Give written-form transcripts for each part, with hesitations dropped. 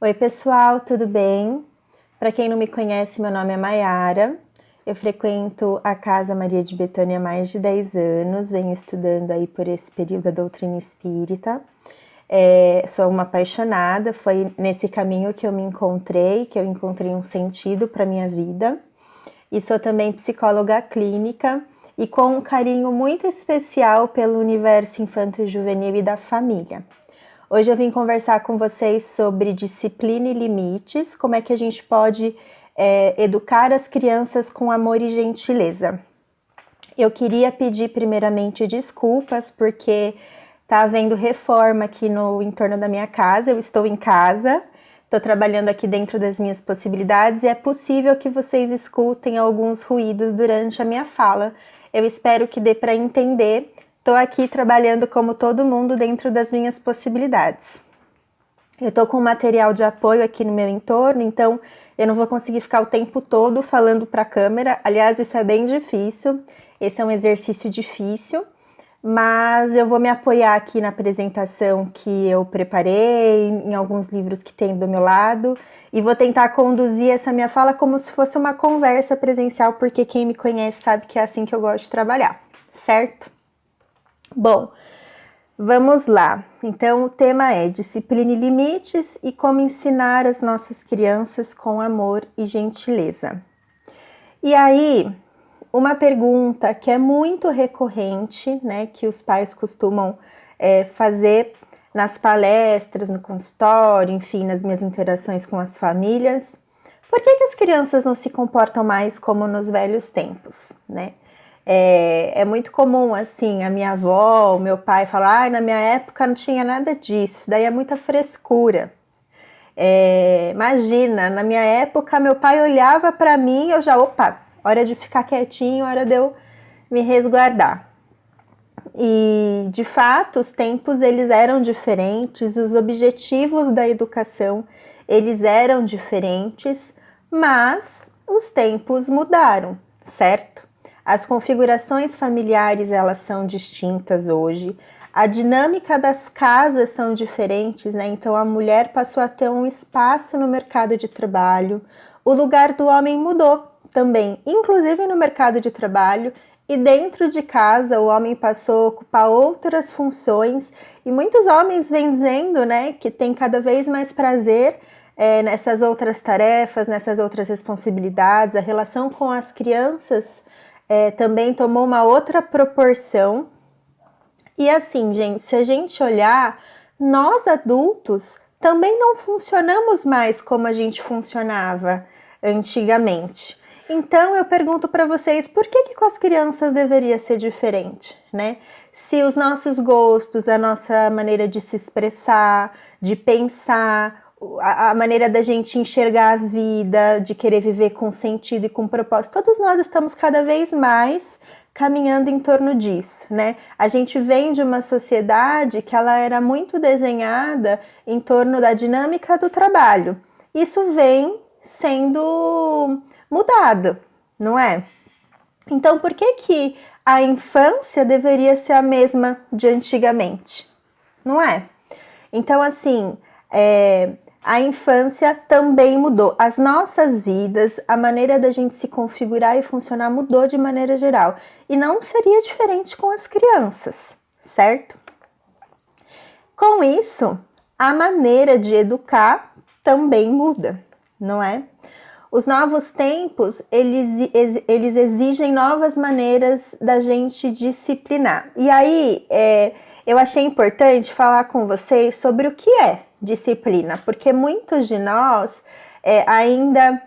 Oi pessoal, tudo bem? Para quem não me conhece, meu nome é Maiara. Eu frequento a Casa Maria de Betânia há mais de 10 anos, venho estudando aí por esse período a doutrina espírita. Sou uma apaixonada, foi nesse caminho que eu encontrei um sentido para minha vida. E sou também psicóloga clínica e com um carinho muito especial pelo universo infanto-juvenil e da família. Hoje eu vim conversar com vocês sobre disciplina e limites, como é que a gente pode educar as crianças com amor e gentileza. Eu queria pedir primeiramente desculpas, porque está havendo reforma aqui no entorno da minha casa, eu estou em casa, estou trabalhando aqui dentro das minhas possibilidades e é possível que vocês escutem alguns ruídos durante a minha fala. Eu espero que dê para entender. Estou aqui trabalhando como todo mundo dentro das minhas possibilidades. Eu estou com material de apoio aqui no meu entorno, então eu não vou conseguir ficar o tempo todo falando para a câmera. Aliás, isso é bem difícil, esse é um exercício difícil, mas eu vou me apoiar aqui na apresentação que eu preparei, em alguns livros que tem do meu lado, e vou tentar conduzir essa minha fala como se fosse uma conversa presencial, porque quem me conhece sabe que é assim que eu gosto de trabalhar, certo? Bom, vamos lá. Então, o tema é disciplina e limites e como ensinar as nossas crianças com amor e gentileza. E aí, uma pergunta que é muito recorrente, né, que os pais costumam fazer nas palestras, no consultório, enfim, nas minhas interações com as famílias. Por que as crianças não se comportam mais como nos velhos tempos, né? É muito comum, assim, a minha avó, o meu pai falar, na minha época não tinha nada disso, isso daí é muita frescura. Imagina, na minha época meu pai olhava para mim e eu já, opa, hora de ficar quietinho, hora de eu me resguardar. E, de fato, os tempos eles eram diferentes, os objetivos da educação eles eram diferentes, mas os tempos mudaram, certo? As configurações familiares, elas são distintas hoje, a dinâmica das casas são diferentes, né? Então a mulher passou a ter um espaço no mercado de trabalho, o lugar do homem mudou também, inclusive no mercado de trabalho, e dentro de casa o homem passou a ocupar outras funções, e muitos homens vêm dizendo, né, que tem cada vez mais prazer nessas outras tarefas, nessas outras responsabilidades, a relação com as crianças também tomou uma outra proporção. E assim, gente, se a gente olhar, nós adultos também não funcionamos mais como a gente funcionava antigamente. Então eu pergunto para vocês, por que com as crianças deveria ser diferente, né? Se os nossos gostos, a nossa maneira de se expressar, de pensar, a maneira da gente enxergar a vida, de querer viver com sentido e com propósito, todos nós estamos cada vez mais caminhando em torno disso, né? A gente vem de uma sociedade que ela era muito desenhada em torno da dinâmica do trabalho. Isso vem sendo mudado, não é? Então, por que a infância deveria ser a mesma de antigamente? Não é? Então, assim, a infância também mudou. As nossas vidas, a maneira da gente se configurar e funcionar mudou de maneira geral. E não seria diferente com as crianças, certo? Com isso, a maneira de educar também muda, não é? Os novos tempos, eles exigem novas maneiras da gente disciplinar. E aí, eu achei importante falar com vocês sobre o que é disciplina, porque muitos de nós ainda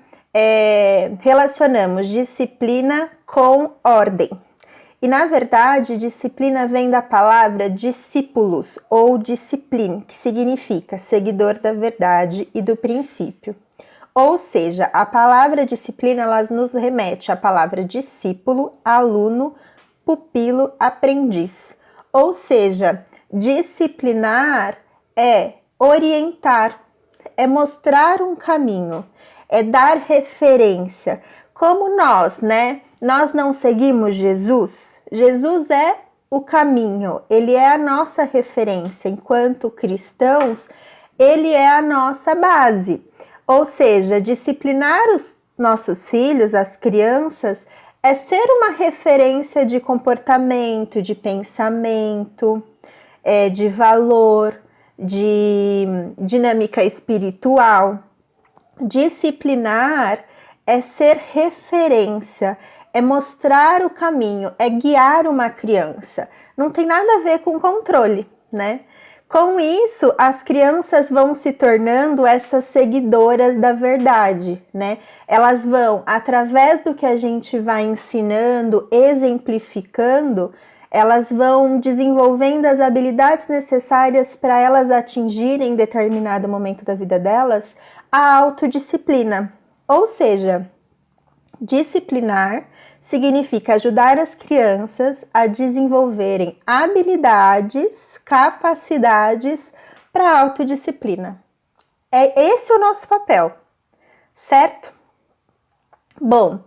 relacionamos disciplina com ordem. E, na verdade, disciplina vem da palavra discípulos ou discipline, que significa seguidor da verdade e do princípio. Ou seja, a palavra disciplina, ela nos remete à palavra discípulo, aluno, pupilo, aprendiz. Ou seja, disciplinar é orientar, é mostrar um caminho, é dar referência. Como nós, né? Nós não seguimos Jesus. Jesus é o caminho, ele é a nossa referência. Enquanto cristãos, ele é a nossa base. Ou seja, disciplinar os nossos filhos, as crianças, é ser uma referência de comportamento, de pensamento, de valor, de dinâmica espiritual. Disciplinar é ser referência, é mostrar o caminho, é guiar uma criança. Não tem nada a ver com controle, né? Com isso, as crianças vão se tornando essas seguidoras da verdade, né? Elas vão, através do que a gente vai ensinando, exemplificando, elas vão desenvolvendo as habilidades necessárias para elas atingirem em determinado momento da vida delas a autodisciplina. Ou seja, disciplinar significa ajudar as crianças a desenvolverem habilidades, capacidades para autodisciplina. É esse o nosso papel, certo? Bom,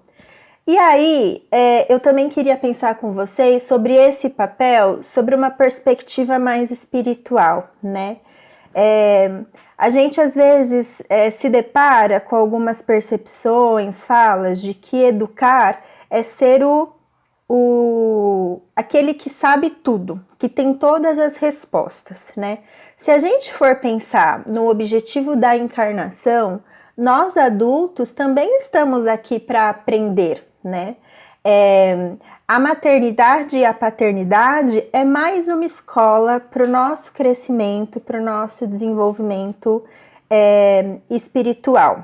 e aí eu também queria pensar com vocês sobre esse papel, sobre uma perspectiva mais espiritual, né? A gente às vezes se depara com algumas percepções, falas de que educar é ser aquele que sabe tudo, que tem todas as respostas, né? Se a gente for pensar no objetivo da encarnação, nós adultos também estamos aqui para aprender, né? A maternidade e a paternidade é mais uma escola para o nosso crescimento, para o nosso desenvolvimento espiritual.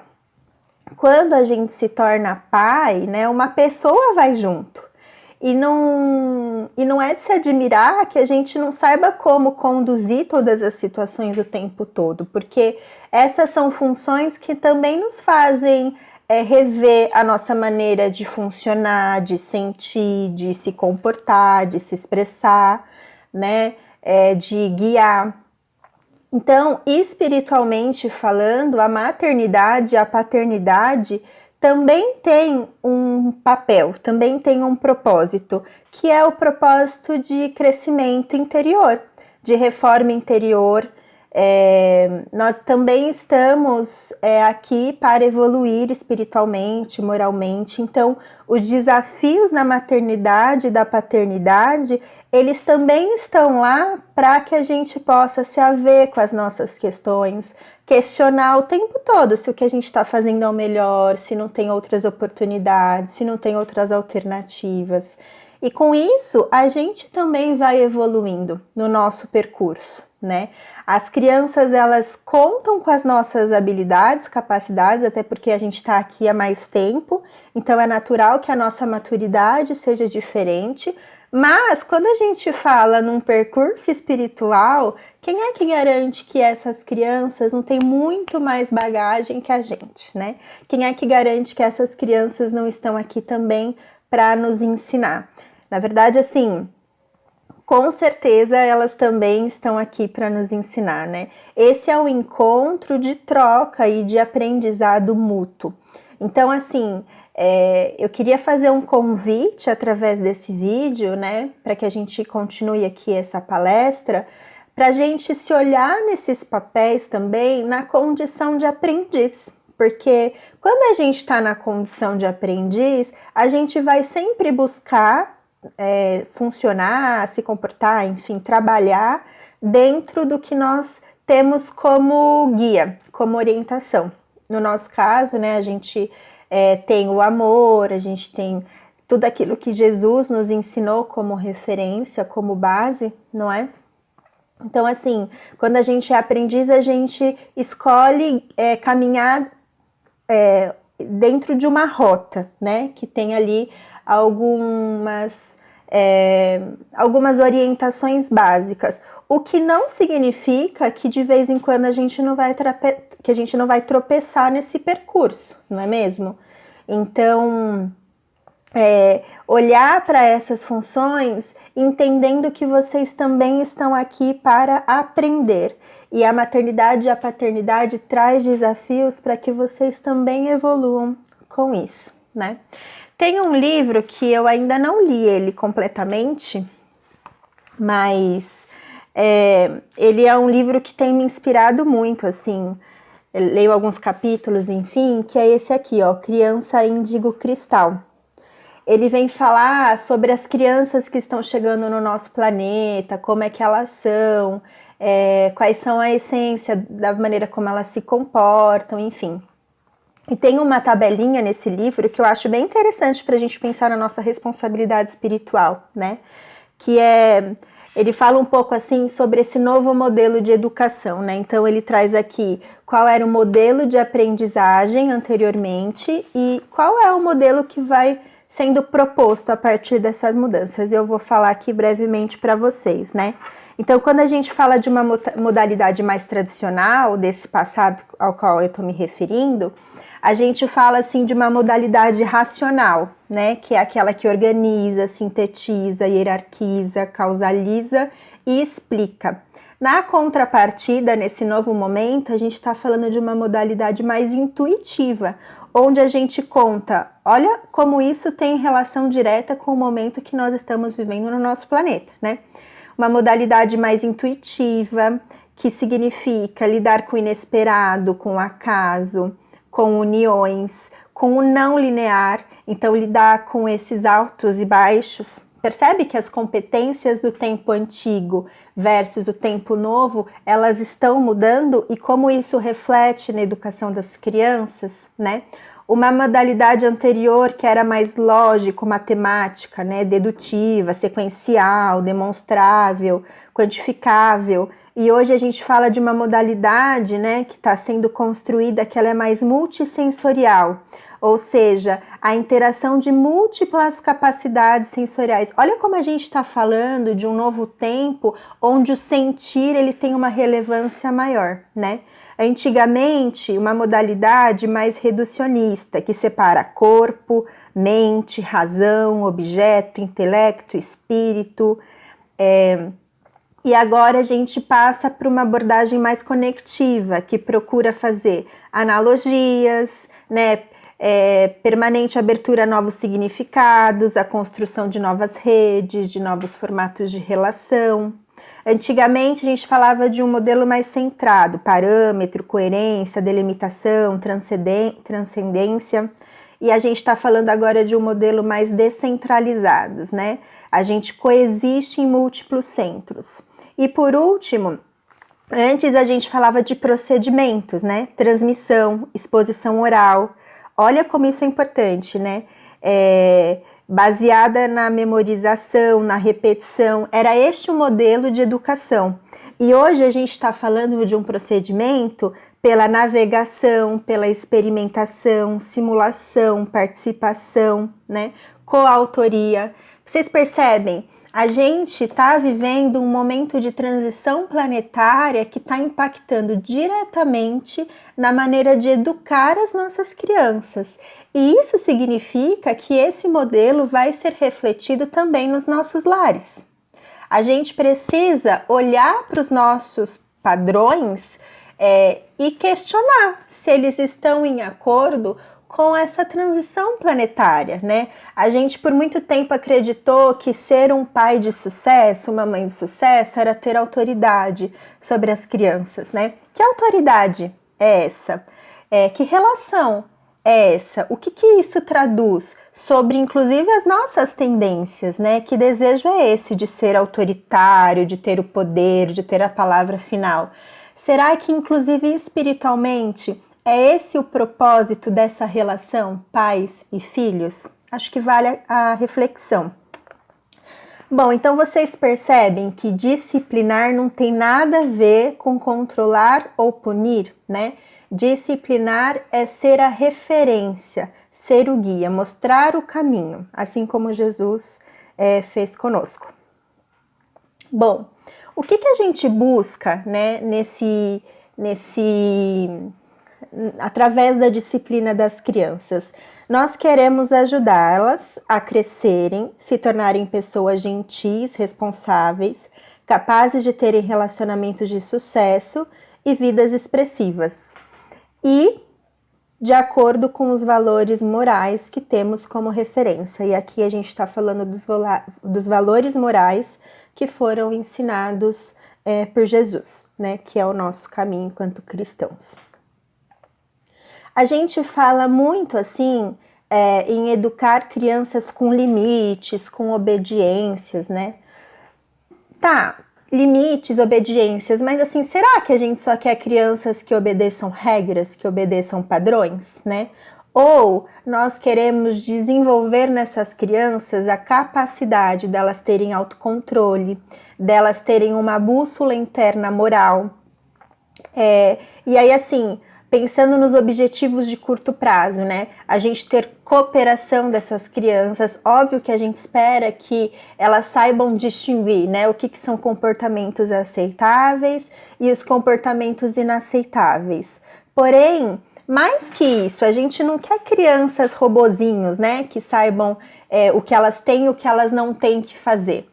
Quando a gente se torna pai, né, uma pessoa vai junto. E não é de se admirar que a gente não saiba como conduzir todas as situações o tempo todo, porque essas são funções que também nos fazem rever a nossa maneira de funcionar, de sentir, de se comportar, de se expressar, né, de guiar. Então, espiritualmente falando, a maternidade e a paternidade também tem um papel, também tem um propósito, que é o propósito de crescimento interior, de reforma interior. Nós também estamos aqui para evoluir espiritualmente, moralmente. Então, os desafios na maternidade e da paternidade, eles também estão lá para que a gente possa se haver com as nossas questões, questionar o tempo todo se o que a gente está fazendo é o melhor, se não tem outras oportunidades, se não tem outras alternativas. E com isso, a gente também vai evoluindo no nosso percurso, né? As crianças, elas contam com as nossas habilidades, capacidades, até porque a gente está aqui há mais tempo, então é natural que a nossa maturidade seja diferente. Mas quando a gente fala num percurso espiritual, quem é que garante que essas crianças não têm muito mais bagagem que a gente, né? Quem é que garante que essas crianças não estão aqui também para nos ensinar? Na verdade, assim, com certeza elas também estão aqui para nos ensinar, né? Esse é um encontro de troca e de aprendizado mútuo. Então, assim, eu queria fazer um convite através desse vídeo, né? Para que a gente continue aqui essa palestra, para a gente se olhar nesses papéis também na condição de aprendiz. Porque quando a gente está na condição de aprendiz, a gente vai sempre buscar funcionar, se comportar, enfim, trabalhar dentro do que nós temos como guia, como orientação. No nosso caso, né, a gente tem o amor, a gente tem tudo aquilo que Jesus nos ensinou como referência, como base, não é? Então, assim, quando a gente é aprendiz, a gente escolhe caminhar dentro de uma rota, né, que tem ali algumas orientações básicas, o que não significa que de vez em quando a gente não vai tropeçar nesse percurso, não é mesmo? Então, olhar para essas funções, entendendo que vocês também estão aqui para aprender. E a maternidade e a paternidade traz desafios para que vocês também evoluam com isso, né? Tem um livro que eu ainda não li ele completamente, mas Ele é um livro que tem me inspirado muito, assim. Eu leio alguns capítulos, enfim, que é esse aqui, ó, Criança Índigo Cristal. Ele vem falar sobre as crianças que estão chegando no nosso planeta, como é que elas são, quais são a essência da maneira como elas se comportam, enfim. E tem uma tabelinha nesse livro que eu acho bem interessante para a gente pensar na nossa responsabilidade espiritual, né? Ele fala um pouco assim sobre esse novo modelo de educação, né? Então ele traz aqui qual era o modelo de aprendizagem anteriormente e qual é o modelo que vai sendo proposto a partir dessas mudanças. Eu vou falar aqui brevemente para vocês, né? Então, quando a gente fala de uma modalidade mais tradicional, desse passado ao qual eu estou me referindo, a gente fala assim de uma modalidade racional, né? Que é aquela que organiza, sintetiza, hierarquiza, causaliza e explica. Na contrapartida, nesse novo momento, a gente está falando de uma modalidade mais intuitiva, onde a gente conta, olha como isso tem relação direta com o momento que nós estamos vivendo no nosso planeta, né? Uma modalidade mais intuitiva, que significa lidar com o inesperado, com o acaso, com uniões, com o não linear, então lidar com esses altos e baixos. Percebe que as competências do tempo antigo versus o tempo novo, elas estão mudando e como isso reflete na educação das crianças, né? Uma modalidade anterior que era mais lógico, matemática, né? Dedutiva, sequencial, demonstrável, quantificável. E hoje a gente fala de uma modalidade, né, que está sendo construída, que ela é mais multissensorial, ou seja, a interação de múltiplas capacidades sensoriais. Olha como a gente está falando de um novo tempo, onde o sentir ele tem uma relevância maior, né? Antigamente, uma modalidade mais reducionista, que separa corpo, mente, razão, objeto, intelecto, espírito, e agora a gente passa para uma abordagem mais conectiva, que procura fazer analogias, né, permanente abertura a novos significados, a construção de novas redes, de novos formatos de relação. Antigamente a gente falava de um modelo mais centrado, parâmetro, coerência, delimitação, transcendência, e a gente está falando agora de um modelo mais descentralizado, né? A gente coexiste em múltiplos centros. E por último, antes a gente falava de procedimentos, né? Transmissão, exposição oral. Olha como isso é importante, né? Baseada na memorização, na repetição. Era este o modelo de educação. E hoje a gente está falando de um procedimento pela navegação, pela experimentação, simulação, participação, né? Coautoria. Vocês percebem? A gente está vivendo um momento de transição planetária que está impactando diretamente na maneira de educar as nossas crianças. E isso significa que esse modelo vai ser refletido também nos nossos lares. A gente precisa olhar para os nossos padrões e questionar se eles estão em acordo com essa transição planetária, né? A gente por muito tempo acreditou que ser um pai de sucesso, uma mãe de sucesso, era ter autoridade sobre as crianças, né? Que autoridade é essa? Que relação é essa? O que isso traduz sobre, inclusive, as nossas tendências, né? Que desejo é esse de ser autoritário, de ter o poder, de ter a palavra final? Será que, inclusive, espiritualmente, é esse o propósito dessa relação pais e filhos? Acho que vale a reflexão. Bom, então vocês percebem que disciplinar não tem nada a ver com controlar ou punir, né? Disciplinar é ser a referência, ser o guia, mostrar o caminho, assim como Jesus fez conosco. Bom, o que a gente busca, né, através da disciplina das crianças? Nós queremos ajudá-las a crescerem, se tornarem pessoas gentis, responsáveis, capazes de terem relacionamentos de sucesso e vidas expressivas. E de acordo com os valores morais que temos como referência. E aqui a gente está falando dos valores morais que foram ensinados por Jesus, né? Que é o nosso caminho enquanto cristãos. A gente fala muito assim em educar crianças com limites, com obediências, né? Tá, limites, obediências, mas assim, será que a gente só quer crianças que obedeçam regras, que obedeçam padrões, né? Ou nós queremos desenvolver nessas crianças a capacidade delas terem autocontrole, delas terem uma bússola interna moral. E aí, assim, pensando nos objetivos de curto prazo, né? A gente ter cooperação dessas crianças, óbvio que a gente espera que elas saibam distinguir, né? O que são comportamentos aceitáveis e os comportamentos inaceitáveis. Porém, mais que isso, a gente não quer crianças robozinhos, né? Que saibam o que elas têm e o que elas não têm que fazer.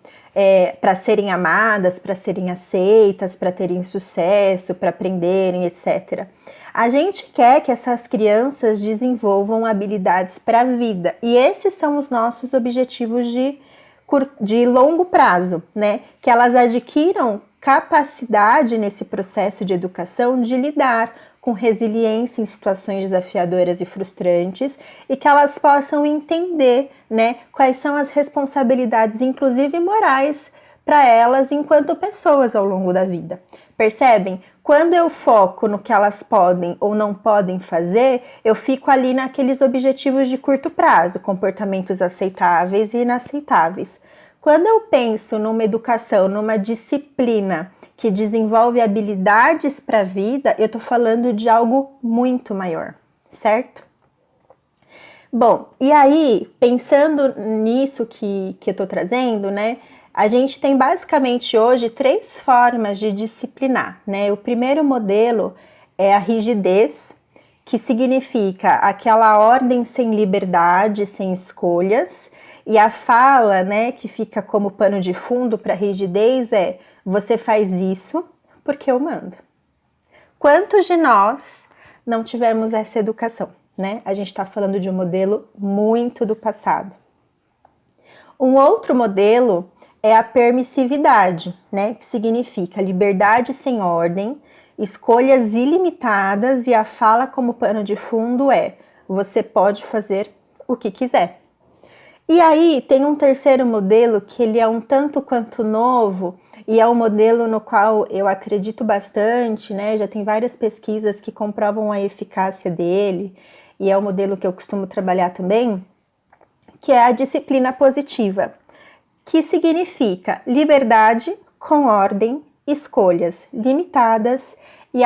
Para serem amadas, para serem aceitas, para terem sucesso, para aprenderem, etc. A gente quer que essas crianças desenvolvam habilidades para a vida. E esses são os nossos objetivos de longo prazo, né? Que elas adquiram capacidade nesse processo de educação de lidar com resiliência em situações desafiadoras e frustrantes e que elas possam entender, né, quais são as responsabilidades, inclusive morais, para elas enquanto pessoas ao longo da vida. Percebem? Quando eu foco no que elas podem ou não podem fazer, eu fico ali naqueles objetivos de curto prazo, comportamentos aceitáveis e inaceitáveis. Quando eu penso numa educação, numa disciplina que desenvolve habilidades para a vida, eu estou falando de algo muito maior, certo? Bom, e aí, pensando nisso que eu estou trazendo, né? A gente tem basicamente hoje 3 formas de disciplinar, né? O primeiro modelo é a rigidez, que significa aquela ordem sem liberdade, sem escolhas, e a fala, né, que fica como pano de fundo para a rigidez você faz isso porque eu mando. Quantos de nós não tivemos essa educação, né? A gente está falando de um modelo muito do passado. Um outro modelo é a permissividade, né? Que significa liberdade sem ordem, escolhas ilimitadas e a fala como pano de fundo você pode fazer o que quiser. E aí tem um terceiro modelo que ele é um tanto quanto novo e é um modelo no qual eu acredito bastante, né? Já tem várias pesquisas que comprovam a eficácia dele e é o modelo que eu costumo trabalhar também, que é a disciplina positiva, que significa liberdade com ordem, escolhas limitadas e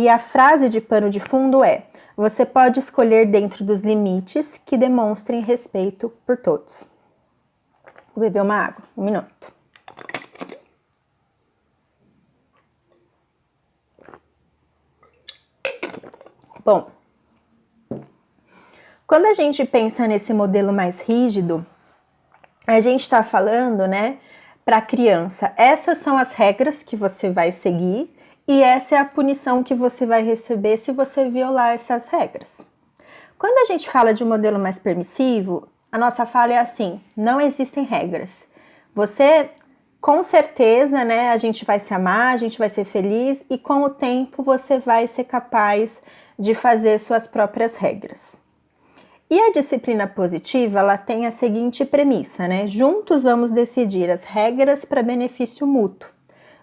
a frase de pano de fundo você pode escolher dentro dos limites que demonstrem respeito por todos. Vou beber uma água, 1 minuto. Bom, quando a gente pensa nesse modelo mais rígido, a gente está falando, né, para a criança, essas são as regras que você vai seguir e essa é a punição que você vai receber se você violar essas regras. Quando a gente fala de um modelo mais permissivo, a nossa fala é assim, não existem regras. Você, com certeza, né, a gente vai se amar, a gente vai ser feliz e com o tempo você vai ser capaz de fazer suas próprias regras. E a disciplina positiva, ela tem a seguinte premissa, né? Juntos vamos decidir as regras para benefício mútuo.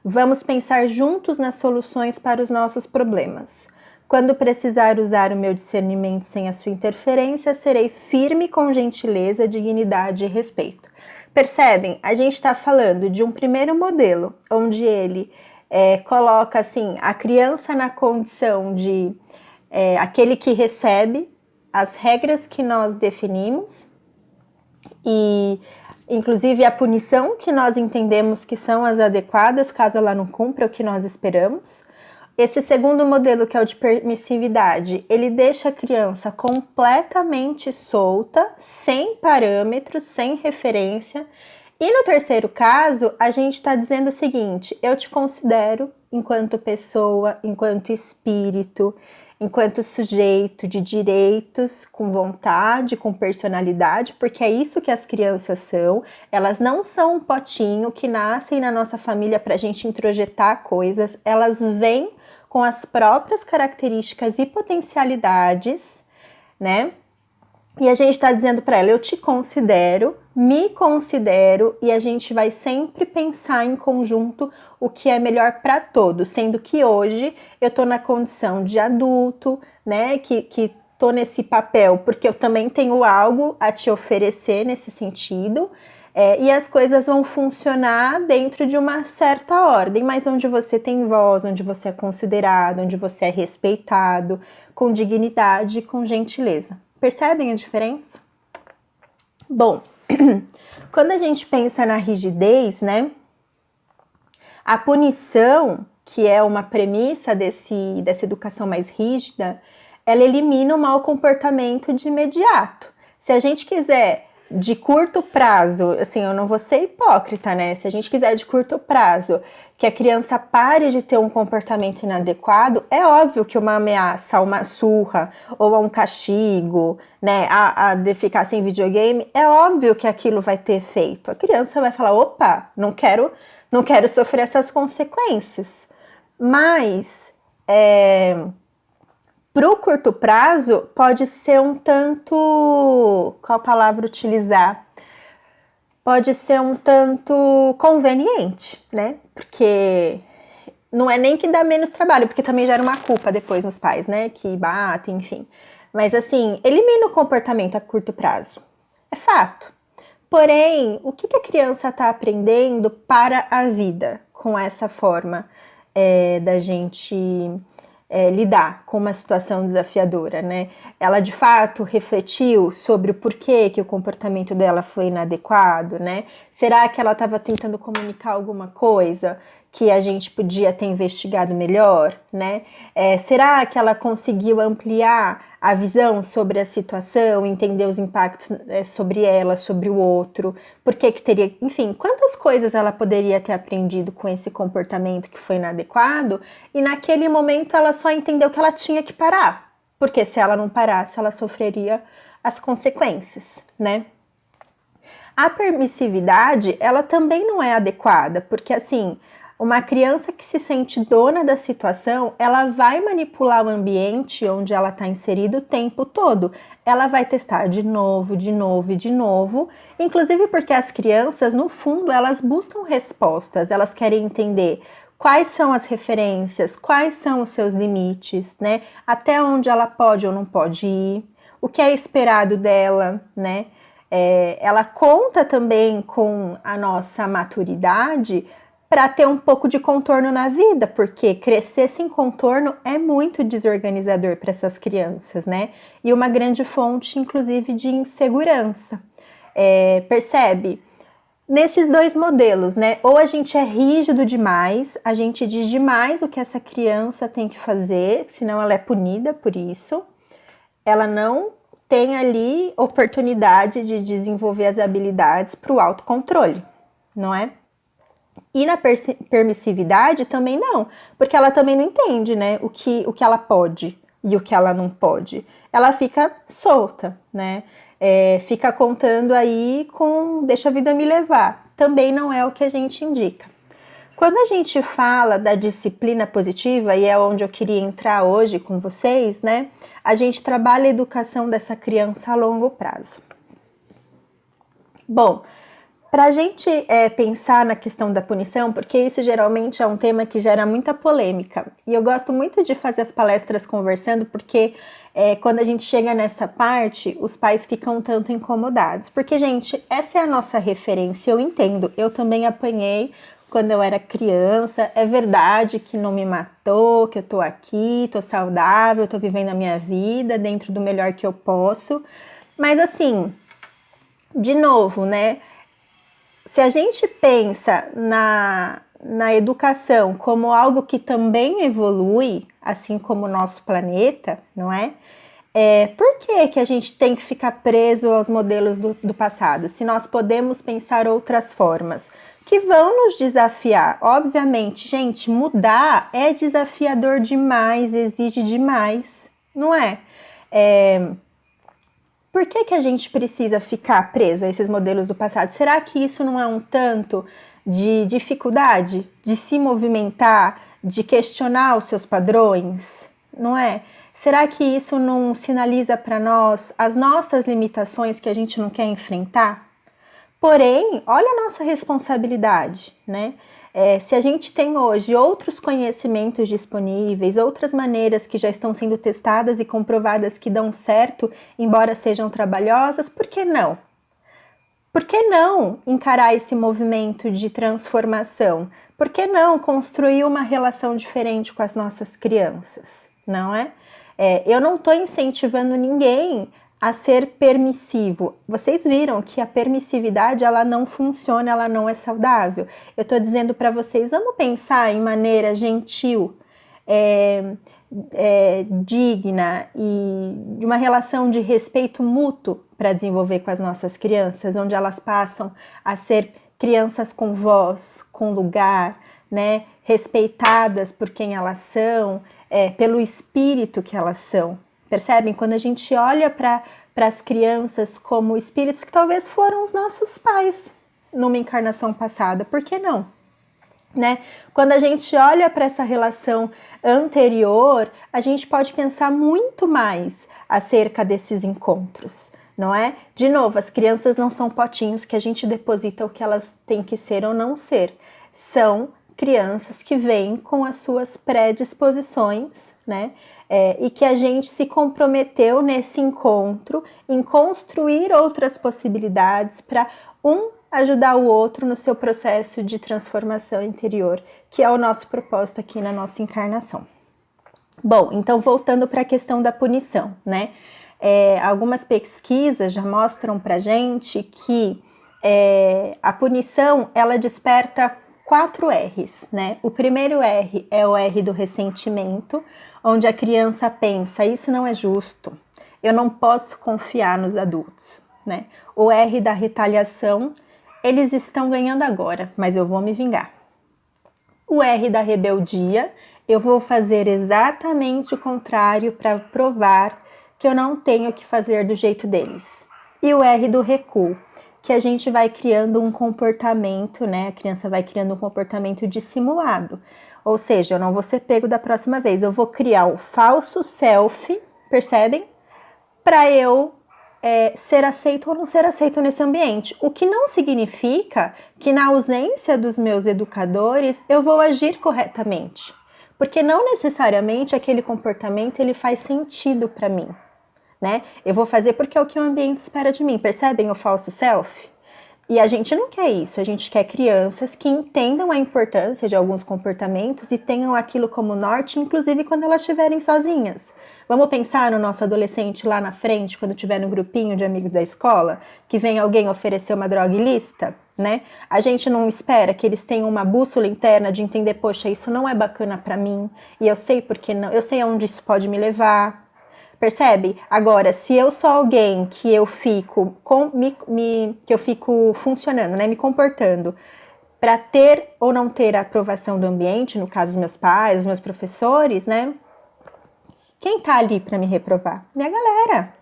Vamos pensar juntos nas soluções para os nossos problemas. Quando precisar usar o meu discernimento sem a sua interferência, serei firme com gentileza, dignidade e respeito. Percebem? A gente está falando de um primeiro modelo, onde ele coloca assim, a criança na condição de aquele que recebe as regras que nós definimos e inclusive a punição que nós entendemos que são as adequadas caso ela não cumpra o que nós esperamos. Esse segundo modelo, que é o de permissividade, ele deixa a criança completamente solta, sem parâmetros, sem referência. E no terceiro caso, a gente está dizendo o seguinte, eu te considero enquanto pessoa, enquanto espírito, enquanto sujeito de direitos, com vontade, com personalidade, porque é isso que as crianças são. Elas não são um potinho que nascem na nossa família para a gente introjetar coisas, elas vêm com as próprias características e potencialidades, né? E a gente está dizendo para ela, eu te considero, me considero, e a gente vai sempre pensar em conjunto o que é melhor para todos, sendo que hoje eu estou na condição de adulto, né, que tô nesse papel, porque eu também tenho algo a te oferecer nesse sentido, e as coisas vão funcionar dentro de uma certa ordem, mas onde você tem voz, onde você é considerado, onde você é respeitado, com dignidade e com gentileza. Percebem a diferença? Bom, quando a gente pensa na rigidez, né? A punição, que é uma premissa dessa educação mais rígida, ela elimina o mau comportamento de imediato. Se a gente quiser de curto prazo, assim, eu não vou ser hipócrita, né? Se a gente quiser de curto prazo que a criança pare de ter um comportamento inadequado, é óbvio que uma ameaça, uma surra ou um castigo, né, de ficar sem videogame, é óbvio que aquilo vai ter efeito. A criança vai falar, opa, não quero sofrer essas consequências. Mas, para o curto prazo, pode ser um tanto, qual palavra utilizar? Pode ser um tanto conveniente, né? Porque não é nem que dá menos trabalho, porque também gera uma culpa depois nos pais, né? Que batem, enfim. Mas assim, elimina o comportamento a curto prazo. É fato. Porém, o que a criança está aprendendo para a vida com essa forma da gente lidar com uma situação desafiadora, né? Ela de fato refletiu sobre o porquê que o comportamento dela foi inadequado, né? Será que ela estava tentando comunicar alguma coisa que a gente podia ter investigado melhor, né? Será que ela conseguiu ampliar a visão sobre a situação, entender os impactos sobre ela, sobre o outro, por que teria, enfim, quantas coisas ela poderia ter aprendido com esse comportamento que foi inadequado, e naquele momento ela só entendeu que ela tinha que parar, porque se ela não parasse, ela sofreria as consequências, né? A permissividade, ela também não é adequada, porque assim, uma criança que se sente dona da situação, ela vai manipular o ambiente onde ela está inserida o tempo todo. Ela vai testar de novo, de novo e de novo. Inclusive porque as crianças, no fundo, elas buscam respostas. Elas querem entender quais são as referências, quais são os seus limites, né? Até onde ela pode ou não pode ir. O que é esperado dela, né? Ela conta também com a nossa maturidade para ter um pouco de contorno na vida, porque crescer sem contorno é muito desorganizador para essas crianças, né? E uma grande fonte, inclusive, de insegurança. Percebe? Nesses dois modelos, né? Ou a gente é rígido demais, a gente diz demais o que essa criança tem que fazer, senão ela é punida por isso. Ela não tem ali oportunidade de desenvolver as habilidades para o autocontrole, não é? E na permissividade também não, porque ela também não entende, né, o que ela pode e o que ela não pode. Ela fica solta, né, fica contando aí deixa a vida me levar. Também não é o que a gente indica. Quando a gente fala da disciplina positiva, e é onde eu queria entrar hoje com vocês, né, a gente trabalha a educação dessa criança a longo prazo. Bom, para a gente pensar na questão da punição, porque isso geralmente é um tema que gera muita polêmica, e eu gosto muito de fazer as palestras conversando, porque quando a gente chega nessa parte, os pais ficam um tanto incomodados, porque, gente, essa é a nossa referência, eu entendo, eu também apanhei quando eu era criança, é verdade que não me matou, que eu tô aqui, tô saudável, tô vivendo a minha vida dentro do melhor que eu posso, mas assim, de novo, né, se a gente pensa na educação como algo que também evolui, assim como o nosso planeta, não é? Por que a gente tem que ficar preso aos modelos do passado, se nós podemos pensar outras formas que vão nos desafiar? Obviamente, gente, mudar é desafiador demais, exige demais, não é? Por que a gente precisa ficar preso a esses modelos do passado? Será que isso não é um tanto de dificuldade de se movimentar, de questionar os seus padrões, não é? Será que isso não sinaliza para nós as nossas limitações que a gente não quer enfrentar? Porém, olha a nossa responsabilidade, né? Se a gente tem hoje outros conhecimentos disponíveis, outras maneiras que já estão sendo testadas e comprovadas que dão certo, embora sejam trabalhosas, por que não? Por que não encarar esse movimento de transformação? Por que não construir uma relação diferente com as nossas crianças, não é? Eu não estou incentivando ninguém a ser permissivo. Vocês viram que a permissividade, ela não funciona, ela não é saudável. Eu estou dizendo para vocês, vamos pensar em maneira gentil, digna e de uma relação de respeito mútuo para desenvolver com as nossas crianças, onde elas passam a ser crianças com voz, com lugar, né, respeitadas por quem elas são, pelo espírito que elas são. Percebem? Quando a gente olha para as crianças como espíritos que talvez foram os nossos pais numa encarnação passada, por que não? Né? Quando a gente olha para essa relação anterior, a gente pode pensar muito mais acerca desses encontros, não é? De novo, as crianças não são potinhos que a gente deposita o que elas têm que ser ou não ser. São crianças que vêm com as suas predisposições, né? E que a gente se comprometeu nesse encontro em construir outras possibilidades para ajudar o outro no seu processo de transformação interior, que é o nosso propósito aqui na nossa encarnação. Bom, então voltando para a questão da punição, né? Algumas pesquisas já mostram para gente que a punição, ela desperta 4 R's, né? O primeiro R é o R do ressentimento, onde a criança pensa, isso não é justo, eu não posso confiar nos adultos, né? O R da retaliação, eles estão ganhando agora, mas eu vou me vingar. O R da rebeldia, eu vou fazer exatamente o contrário para provar que eu não tenho que fazer do jeito deles. E o R do recuo, que a gente vai criando um comportamento, né? A criança vai criando um comportamento dissimulado. Ou seja, eu não vou ser pego da próxima vez. Eu vou criar um falso self, percebem? Para eu ser aceito ou não ser aceito nesse ambiente. O que não significa que na ausência dos meus educadores eu vou agir corretamente. Porque não necessariamente aquele comportamento ele faz sentido para mim. Né? Eu vou fazer porque é o que o ambiente espera de mim, percebem o falso self? E a gente não quer isso, a gente quer crianças que entendam a importância de alguns comportamentos e tenham aquilo como norte, inclusive quando elas estiverem sozinhas. Vamos pensar no nosso adolescente lá na frente, quando tiver no grupinho de amigos da escola, que vem alguém oferecer uma droga ilícita, né? A gente não espera que eles tenham uma bússola interna de entender, poxa, isso não é bacana pra mim, e eu sei porque não, eu sei aonde isso pode me levar. Percebe? Agora, se eu sou alguém que eu fico que eu fico funcionando, né, me comportando para ter ou não ter a aprovação do ambiente, no caso dos meus pais, dos meus professores, né? Quem tá ali para me reprovar? Minha galera.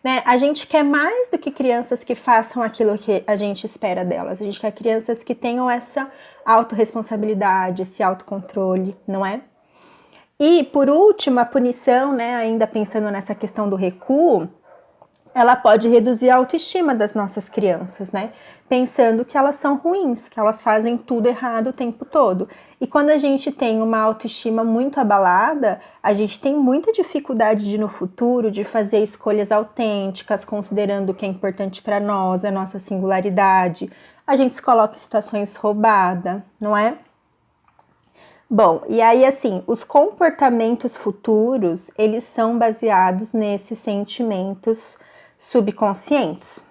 Né? A gente quer mais do que crianças que façam aquilo que a gente espera delas. A gente quer crianças que tenham essa autorresponsabilidade, esse autocontrole, não é? E, por último, a punição, né, ainda pensando nessa questão do recuo, ela pode reduzir a autoestima das nossas crianças, né? Pensando que elas são ruins, que elas fazem tudo errado o tempo todo. E quando a gente tem uma autoestima muito abalada, a gente tem muita dificuldade de, no futuro, de fazer escolhas autênticas, considerando o que é importante para nós, a nossa singularidade. A gente se coloca em situações roubadas, não é? Bom, e aí assim, os comportamentos futuros, eles são baseados nesses sentimentos subconscientes.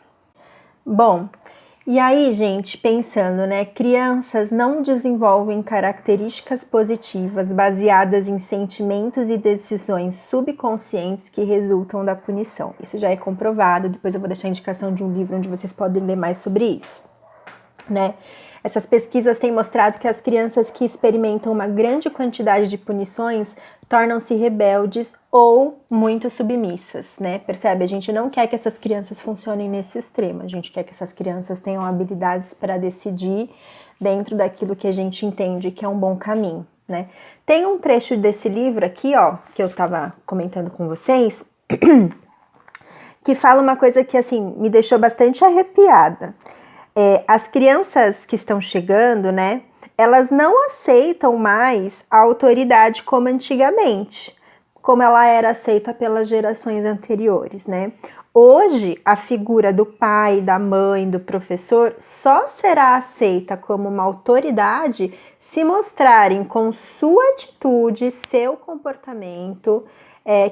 Bom, e aí, gente, pensando, né, crianças não desenvolvem características positivas baseadas em sentimentos e decisões subconscientes que resultam da punição. Isso já é comprovado, depois eu vou deixar a indicação de um livro onde vocês podem ler mais sobre isso, né? Essas pesquisas têm mostrado que as crianças que experimentam uma grande quantidade de punições tornam-se rebeldes ou muito submissas, né? Percebe? A gente não quer que essas crianças funcionem nesse extremo, a gente quer que essas crianças tenham habilidades para decidir dentro daquilo que a gente entende que é um bom caminho, né? Tem um trecho desse livro aqui, ó, que eu tava comentando com vocês, que fala uma coisa que, assim, me deixou bastante arrepiada. As crianças que estão chegando, né, elas não aceitam mais a autoridade como antigamente, como ela era aceita pelas gerações anteriores, né? Hoje, a figura do pai, da mãe, do professor só será aceita como uma autoridade se mostrarem com sua atitude, seu comportamento,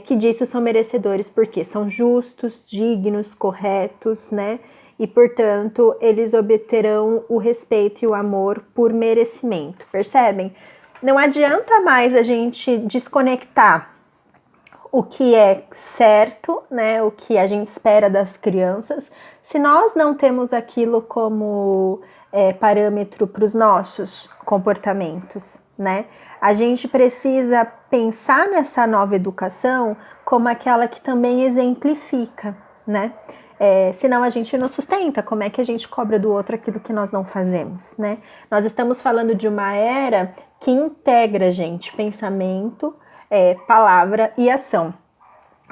que disso são merecedores, porque são justos, dignos, corretos, né? E, portanto, eles obterão o respeito e o amor por merecimento, percebem? Não adianta mais a gente desconectar o que é certo, né, o que a gente espera das crianças, se nós não temos aquilo como parâmetro para os nossos comportamentos, né? A gente precisa pensar nessa nova educação como aquela que também exemplifica, né? Senão a gente não sustenta. Como é que a gente cobra do outro aquilo que nós não fazemos, né? Nós estamos falando de uma era que integra, gente, pensamento, palavra e ação.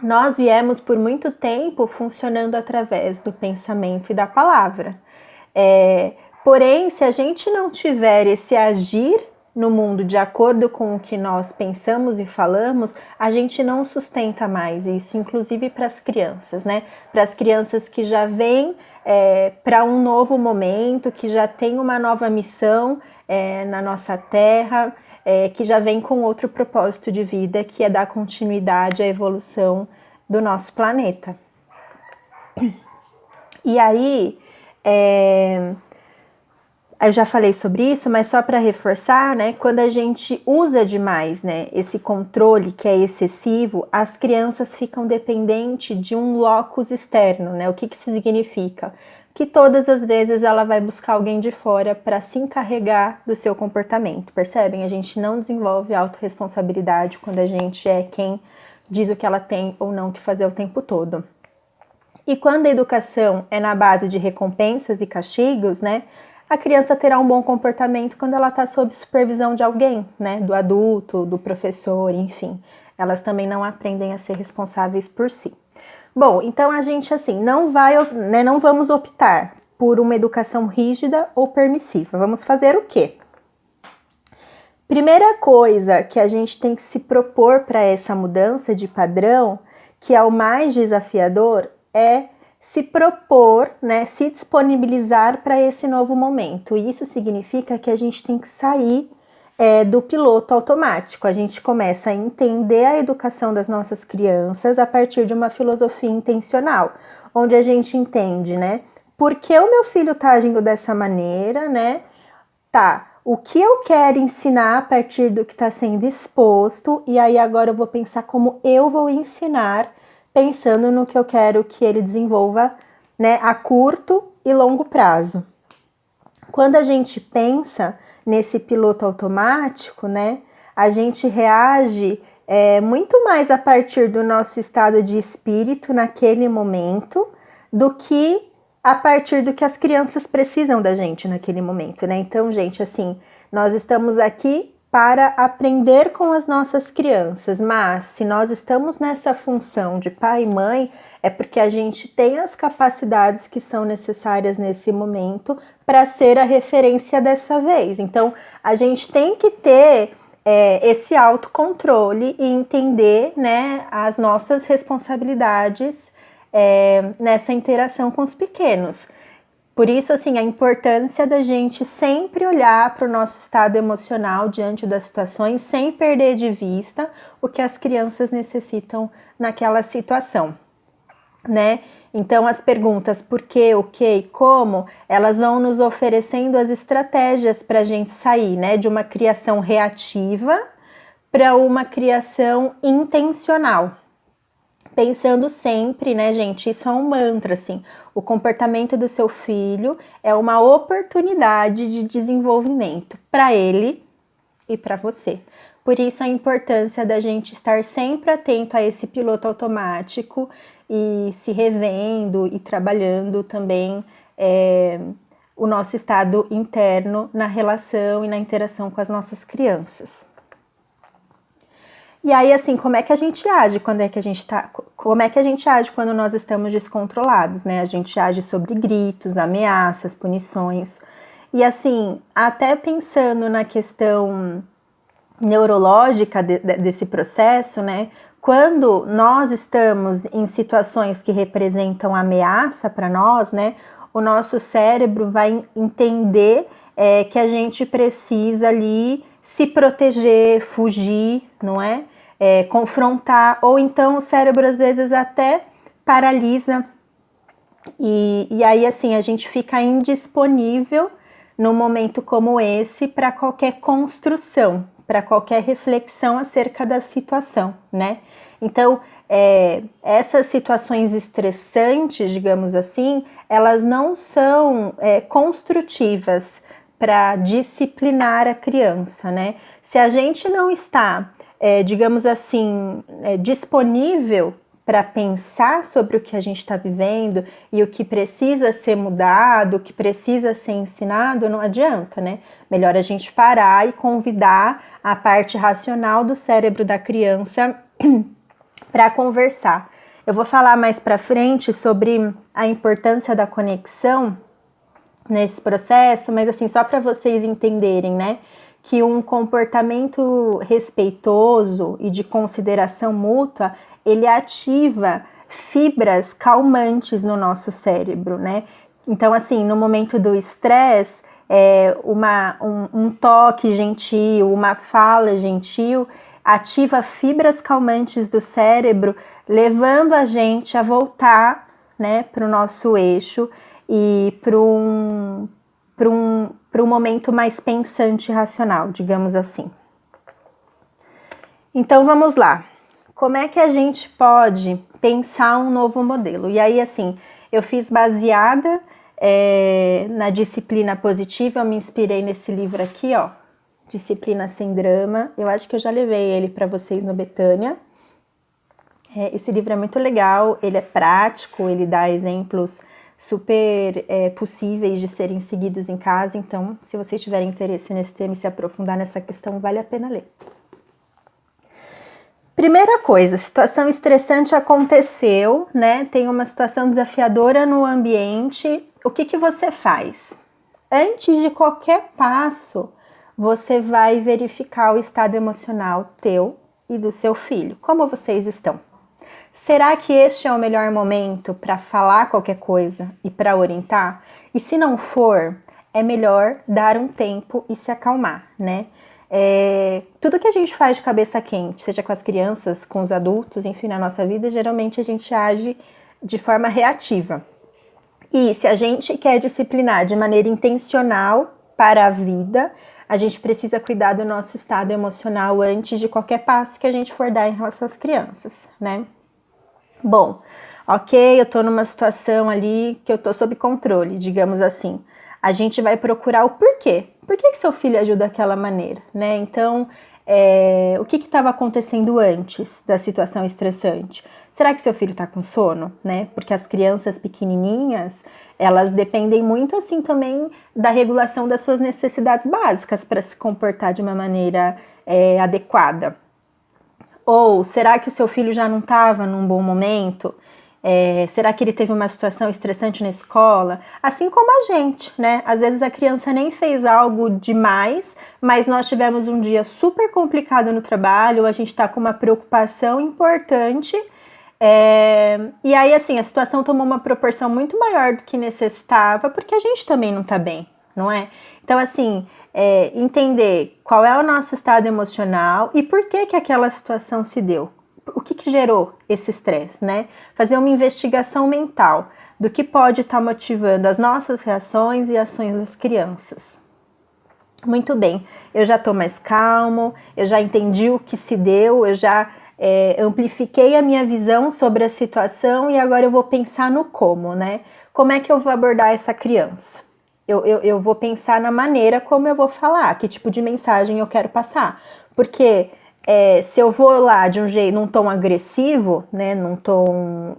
Nós viemos por muito tempo funcionando através do pensamento e da palavra. Porém, se a gente não tiver esse agir no mundo de acordo com o que nós pensamos e falamos, a gente não sustenta mais isso, inclusive para as crianças, né? Para as crianças que já vêm para um novo momento, que já tem uma nova missão na nossa terra, que já vem com outro propósito de vida, que é dar continuidade à evolução do nosso planeta. E aí, eu já falei sobre isso, mas só para reforçar, né, quando a gente usa demais, né, esse controle que é excessivo, as crianças ficam dependentes de um locus externo, né? O que isso significa? Que todas as vezes ela vai buscar alguém de fora para se encarregar do seu comportamento, percebem? A gente não desenvolve autorresponsabilidade quando a gente é quem diz o que ela tem ou não que fazer o tempo todo. E quando a educação é na base de recompensas e castigos, né, a criança terá um bom comportamento quando ela está sob supervisão de alguém, né, do adulto, do professor, enfim. Elas também não aprendem a ser responsáveis por si. Bom, então a gente, assim, não vamos optar por uma educação rígida ou permissiva. Vamos fazer o quê? Primeira coisa que a gente tem que se propor para essa mudança de padrão, que é o mais desafiador, é se propor, né, se disponibilizar para esse novo momento. E isso significa que a gente tem que sair do piloto automático. A gente começa a entender a educação das nossas crianças a partir de uma filosofia intencional, onde a gente entende, né, por que o meu filho está agindo dessa maneira, né? O que eu quero ensinar a partir do que está sendo exposto, e aí agora eu vou pensar como eu vou ensinar, pensando no que eu quero que ele desenvolva, né, a curto e longo prazo. Quando a gente pensa nesse piloto automático, né, a gente reage muito mais a partir do nosso estado de espírito naquele momento do que a partir do que as crianças precisam da gente naquele momento, né? Então, gente, assim, nós estamos aqui para aprender com as nossas crianças, mas se nós estamos nessa função de pai e mãe, é porque a gente tem as capacidades que são necessárias nesse momento para ser a referência dessa vez. Então, a gente tem que ter esse autocontrole e entender, né, as nossas responsabilidades nessa interação com os pequenos. Por isso, assim, a importância da gente sempre olhar para o nosso estado emocional diante das situações, sem perder de vista o que as crianças necessitam naquela situação, né? Então, as perguntas por quê, o que e como, elas vão nos oferecendo as estratégias para a gente sair, né, de uma criação reativa para uma criação intencional. Pensando sempre, né, gente, isso é um mantra, assim, o comportamento do seu filho é uma oportunidade de desenvolvimento para ele e para você. Por isso a importância da gente estar sempre atento a esse piloto automático e se revendo e trabalhando também o nosso estado interno na relação e na interação com as nossas crianças. E aí, assim, como é que a gente age como é que a gente age quando nós estamos descontrolados, né? A gente age sobre gritos, ameaças, punições. E assim, até pensando na questão neurológica desse processo, né? Quando nós estamos em situações que representam ameaça para nós, né? O nosso cérebro vai entender que a gente precisa ali se proteger, fugir, não é? Confrontar, ou então o cérebro às vezes até paralisa e aí assim a gente fica indisponível num momento como esse para qualquer construção, para qualquer reflexão acerca da situação, né? Então, essas situações estressantes, digamos assim, elas não são construtivas para disciplinar a criança, né? Se a gente não está, digamos assim, disponível para pensar sobre o que a gente está vivendo e o que precisa ser mudado, o que precisa ser ensinado, não adianta, né? Melhor a gente parar e convidar a parte racional do cérebro da criança para conversar. Eu vou falar mais para frente sobre a importância da conexão nesse processo, mas assim, só para vocês entenderem, né? Que um comportamento respeitoso e de consideração mútua, ele ativa fibras calmantes no nosso cérebro, né? Então, assim, no momento do estresse, um toque gentil, uma fala gentil, ativa fibras calmantes do cérebro, levando a gente a voltar, né, para o nosso eixo e para um momento mais pensante e racional, digamos assim. Então, vamos lá. Como é que a gente pode pensar um novo modelo? E aí, assim, eu fiz baseada na disciplina positiva, eu me inspirei nesse livro aqui, ó, Disciplina Sem Drama. Eu acho que eu já levei ele para vocês no Betânia. Esse livro é muito legal, ele é prático, ele dá exemplos super possíveis de serem seguidos em casa. Então, se vocês tiverem interesse nesse tema e se aprofundar nessa questão, vale a pena ler. Primeira coisa, situação estressante aconteceu, né? Tem uma situação desafiadora no ambiente. O que você faz? Antes de qualquer passo, você vai verificar o estado emocional teu e do seu filho. Como vocês estão? Será que este é o melhor momento para falar qualquer coisa e para orientar? E se não for, é melhor dar um tempo e se acalmar, né? Tudo que a gente faz de cabeça quente, seja com as crianças, com os adultos, enfim, na nossa vida, geralmente a gente age de forma reativa. E se a gente quer disciplinar de maneira intencional para a vida, a gente precisa cuidar do nosso estado emocional antes de qualquer passo que a gente for dar em relação às crianças, né? Bom, ok, eu tô numa situação ali que eu tô sob controle, digamos assim. A gente vai procurar o porquê. Por que seu filho agiu daquela maneira, né? Então, o que estava acontecendo antes da situação estressante? Será que seu filho está com sono, né? Porque as crianças pequenininhas, elas dependem muito assim também da regulação das suas necessidades básicas para se comportar de uma maneira adequada. Ou será que o seu filho já não estava num bom momento? Será que ele teve uma situação estressante na escola? Assim como a gente, né? Às vezes a criança nem fez algo demais, mas nós tivemos um dia super complicado no trabalho, a gente está com uma preocupação importante, e aí assim, a situação tomou uma proporção muito maior do que necessitava, porque a gente também não está bem, não é? Então assim, entender qual é o nosso estado emocional e por que aquela situação se deu. O que gerou esse estresse, né? Fazer uma investigação mental do que pode estar motivando as nossas reações e ações das crianças. Muito bem, eu já estou mais calmo, eu já entendi o que se deu, eu já amplifiquei a minha visão sobre a situação e agora eu vou pensar no como, né? Como é que eu vou abordar essa criança? Eu vou pensar na maneira como eu vou falar, que tipo de mensagem eu quero passar. Porque se eu vou lá de um jeito, num tom agressivo, né, num tom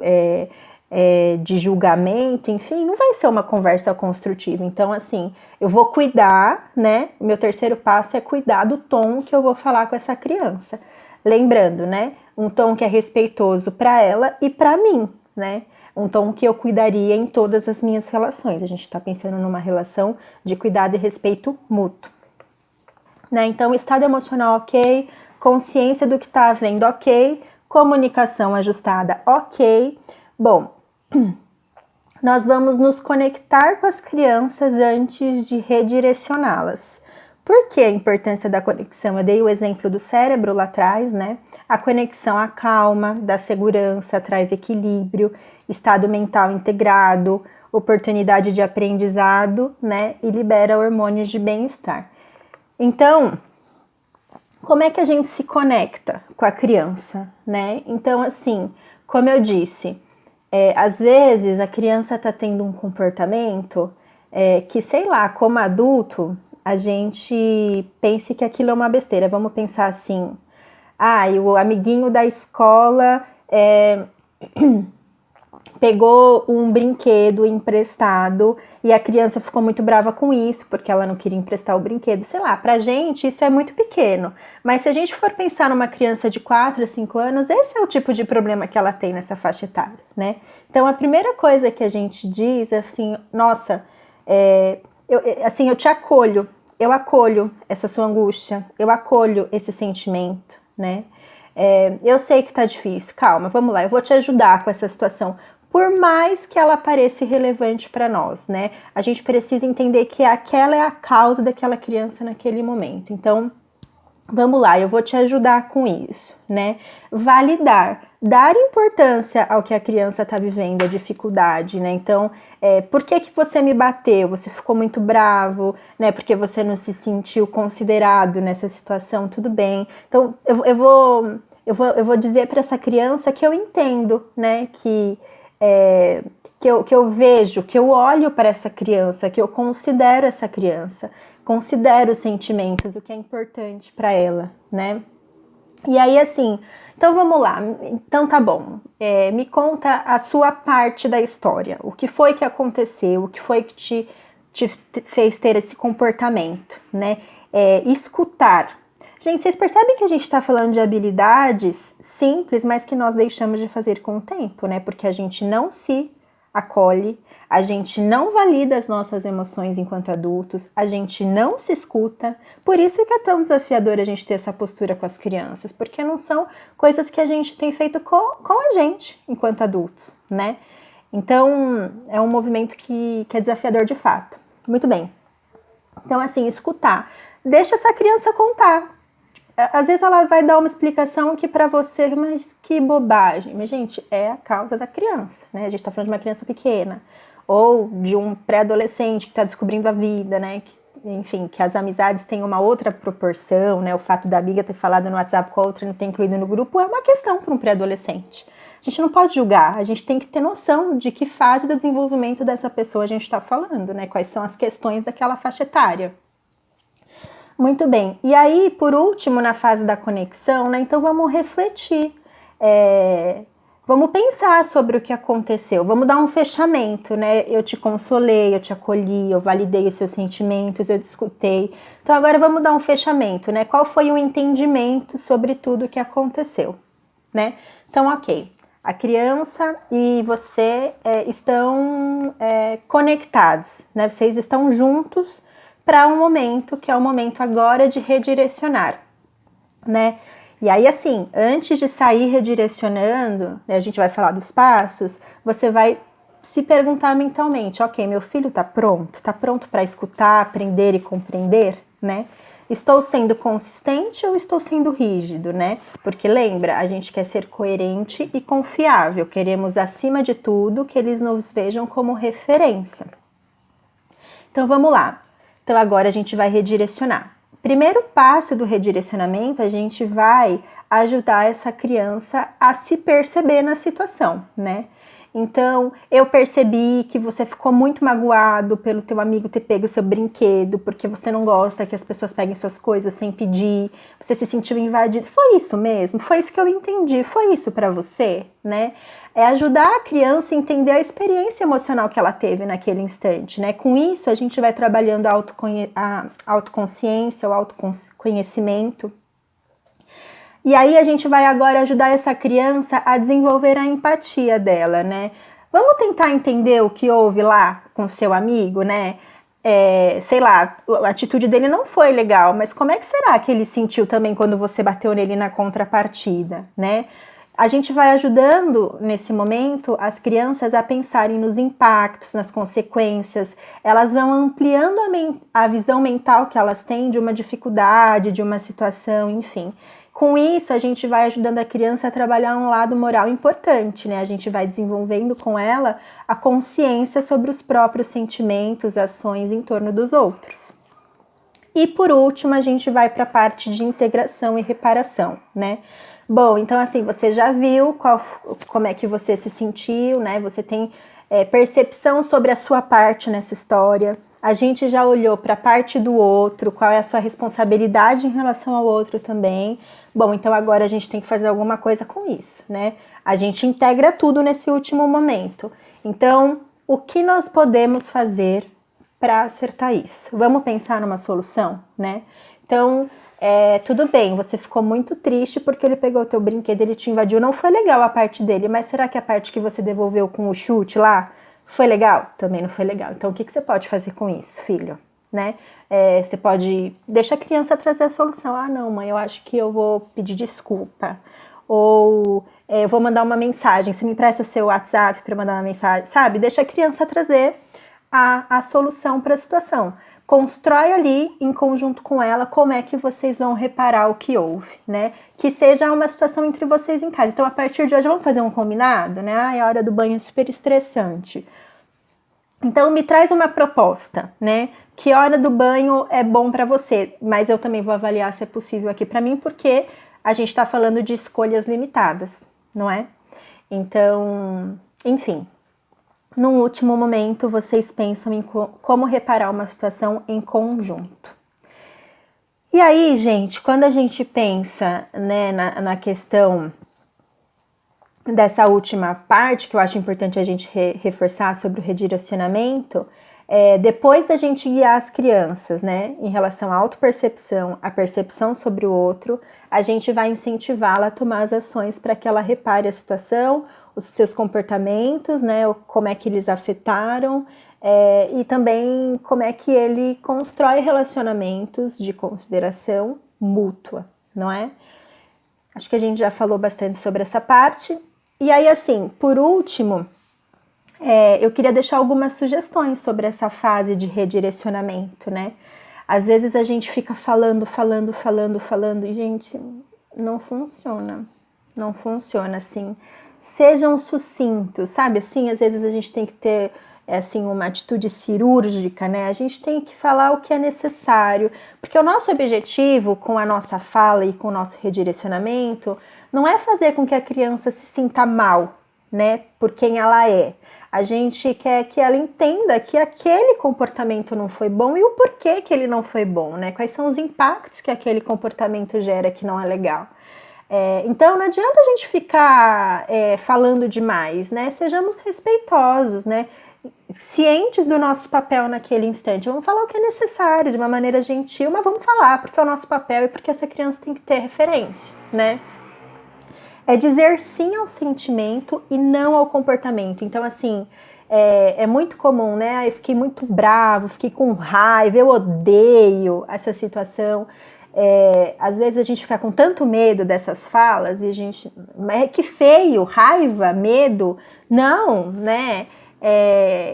de julgamento, enfim, não vai ser uma conversa construtiva. Então, assim, eu vou cuidar, né? O meu terceiro passo é cuidar do tom que eu vou falar com essa criança. Lembrando, né? Um tom que é respeitoso para ela e para mim, né? Um tom que eu cuidaria em todas as minhas relações. A gente está pensando numa relação de cuidado e respeito mútuo. Né? Então, estado emocional ok, consciência do que está havendo ok, comunicação ajustada ok. Bom, nós vamos nos conectar com as crianças antes de redirecioná-las. Por que a importância da conexão? Eu dei o exemplo do cérebro lá atrás, né? A conexão acalma, dá segurança, traz equilíbrio, estado mental integrado, oportunidade de aprendizado, né? E libera hormônios de bem-estar. Então, como é que a gente se conecta com a criança, né? Então, assim, como eu disse, às vezes a criança está tendo um comportamento que, sei lá, como adulto, a gente pense que aquilo é uma besteira. Vamos pensar assim, e o amiguinho da escola pegou um brinquedo emprestado e a criança ficou muito brava com isso, porque ela não queria emprestar o brinquedo. Sei lá, pra gente isso é muito pequeno. Mas se a gente for pensar numa criança de 4 a 5 anos, esse é o tipo de problema que ela tem nessa faixa etária, né? Então a primeira coisa que a gente diz é assim, nossa, eu te acolho, eu acolho essa sua angústia, eu acolho esse sentimento, né? Eu sei que tá difícil, calma, vamos lá, eu vou te ajudar com essa situação. Por mais que ela pareça irrelevante para nós, né? A gente precisa entender que aquela é a causa daquela criança naquele momento. Então, vamos lá, eu vou te ajudar com isso, né? Validar, dar importância ao que a criança está vivendo, a dificuldade, né? Então, por que você me bateu? Você ficou muito bravo, né? Porque você não se sentiu considerado nessa situação, tudo bem. Então, eu vou dizer para essa criança que eu entendo, né? Que eu vejo, que eu olho para essa criança, que eu considero essa criança, considero os sentimentos, o que é importante para ela, né? E aí, assim, então vamos lá, então tá bom, me conta a sua parte da história, o que foi que aconteceu, o que foi que te fez ter esse comportamento, né? Escutar. Gente, vocês percebem que a gente está falando de habilidades simples, mas que nós deixamos de fazer com o tempo, né? Porque a gente não se acolhe, a gente não valida as nossas emoções enquanto adultos, a gente não se escuta. Por isso que é tão desafiador a gente ter essa postura com as crianças, porque não são coisas que a gente tem feito com a gente enquanto adultos, né? Então, é um movimento que é desafiador de fato. Muito bem. Então, assim, escutar. Deixa essa criança contar. Às vezes ela vai dar uma explicação que para você, mas que bobagem. Mas, gente, é a causa da criança, né? A gente tá falando de uma criança pequena. Ou de um pré-adolescente que está descobrindo a vida, né? Enfim, que as amizades têm uma outra proporção, né? O fato da amiga ter falado no WhatsApp com a outra e não ter incluído no grupo é uma questão para um pré-adolescente. A gente não pode julgar, a gente tem que ter noção de que fase do desenvolvimento dessa pessoa a gente está falando, né? Quais são as questões daquela faixa etária. Muito bem. E aí, por último, na fase da conexão, né? Então vamos refletir. Vamos pensar sobre o que aconteceu. Vamos dar um fechamento, né? Eu te consolei, eu te acolhi, eu validei os seus sentimentos, eu te escutei. Então agora vamos dar um fechamento, né? Qual foi o entendimento sobre tudo o que aconteceu, né? Então, ok. A criança e você estão conectados, né? Vocês estão juntos para um momento que é o momento agora de redirecionar, né? E aí, assim, antes de sair redirecionando, né, a gente vai falar dos passos, você vai se perguntar mentalmente, ok, meu filho tá pronto? Tá pronto para escutar, aprender e compreender, né? Estou sendo consistente ou estou sendo rígido, né? Porque lembra, a gente quer ser coerente e confiável, queremos, acima de tudo, que eles nos vejam como referência. Então, vamos lá. Então, agora a gente vai redirecionar. Primeiro passo do redirecionamento, a gente vai ajudar essa criança a se perceber na situação, né? Então, eu percebi que você ficou muito magoado pelo teu amigo ter pego o seu brinquedo, porque você não gosta que as pessoas peguem suas coisas sem pedir, você se sentiu invadido. Foi isso mesmo? Foi isso que eu entendi? Foi isso para você, né? É ajudar a criança a entender a experiência emocional que ela teve naquele instante, né? Com isso, a gente vai trabalhando a autoconsciência, o autoconhecimento. E aí a gente vai agora ajudar essa criança a desenvolver a empatia dela, né? Vamos tentar entender o que houve lá com o seu amigo, né? Sei lá, a atitude dele não foi legal, mas como é que será que ele sentiu também quando você bateu nele na contrapartida, né? A gente vai ajudando, nesse momento, as crianças a pensarem nos impactos, nas consequências. Elas vão ampliando a visão mental que elas têm de uma dificuldade, de uma situação, enfim. Com isso, a gente vai ajudando a criança a trabalhar um lado moral importante, né? A gente vai desenvolvendo com ela a consciência sobre os próprios sentimentos, ações em torno dos outros. E, por último, a gente vai para a parte de integração e reparação, né? Bom, então assim, você já viu como é que você se sentiu, né? Você tem percepção sobre a sua parte nessa história. A gente já olhou para a parte do outro, qual é a sua responsabilidade em relação ao outro também. Bom, então agora a gente tem que fazer alguma coisa com isso, né? A gente integra tudo nesse último momento. Então, o que nós podemos fazer para acertar isso? Vamos pensar numa solução, né? Então, tudo bem, você ficou muito triste porque ele pegou o teu brinquedo, ele te invadiu, não foi legal a parte dele, mas será que a parte que você devolveu com o chute lá foi legal? Também não foi legal. Então, o que você pode fazer com isso, filho? Né? Você pode... Deixa a criança trazer a solução. Ah, não, mãe, eu acho que eu vou pedir desculpa. Ou eu vou mandar uma mensagem. Você me empresta o seu WhatsApp para mandar uma mensagem, sabe? Deixa a criança trazer a solução para a situação. Constrói ali, em conjunto com ela, como é que vocês vão reparar o que houve, né? Que seja uma situação entre vocês em casa. Então, a partir de hoje, vamos fazer um combinado, né? Ah, a hora do banho é super estressante. Então, me traz uma proposta, né? Que hora do banho é bom para você? Mas eu também vou avaliar se é possível aqui para mim, porque a gente está falando de escolhas limitadas, não é? Então, enfim... Num último momento, vocês pensam em como reparar uma situação em conjunto. E aí, gente, quando a gente pensa, né, na questão dessa última parte, que eu acho importante a gente reforçar sobre o redirecionamento, depois da gente guiar as crianças, né, em relação à autopercepção, a percepção sobre o outro, a gente vai incentivá-la a tomar as ações para que ela repare a situação, os seus comportamentos, né, como é que eles afetaram, e também como é que ele constrói relacionamentos de consideração mútua, não é? Acho que a gente já falou bastante sobre essa parte. E aí, assim, por último, eu queria deixar algumas sugestões sobre essa fase de redirecionamento, né? Às vezes a gente fica falando, e, gente, não funciona. Não funciona, assim... Sejam sucintos, sabe? Assim, às vezes a gente tem que ter assim, uma atitude cirúrgica, né? A gente tem que falar o que é necessário, porque o nosso objetivo com a nossa fala e com o nosso redirecionamento não é fazer com que a criança se sinta mal, né? Por quem ela é. A gente quer que ela entenda que aquele comportamento não foi bom e o porquê que ele não foi bom, né? Quais são os impactos que aquele comportamento gera que não é legal. Então não adianta a gente ficar falando demais, né? Sejamos respeitosos, né? Cientes do nosso papel naquele instante. Vamos falar o que é necessário, de uma maneira gentil, mas vamos falar, porque é o nosso papel e porque essa criança tem que ter referência, né? É dizer sim ao sentimento e não ao comportamento. Então, assim, é muito comum, né? Eu fiquei muito bravo, fiquei com raiva, eu odeio essa situação. Às vezes a gente fica com tanto medo dessas falas e a gente... que feio, raiva, medo. Não, né?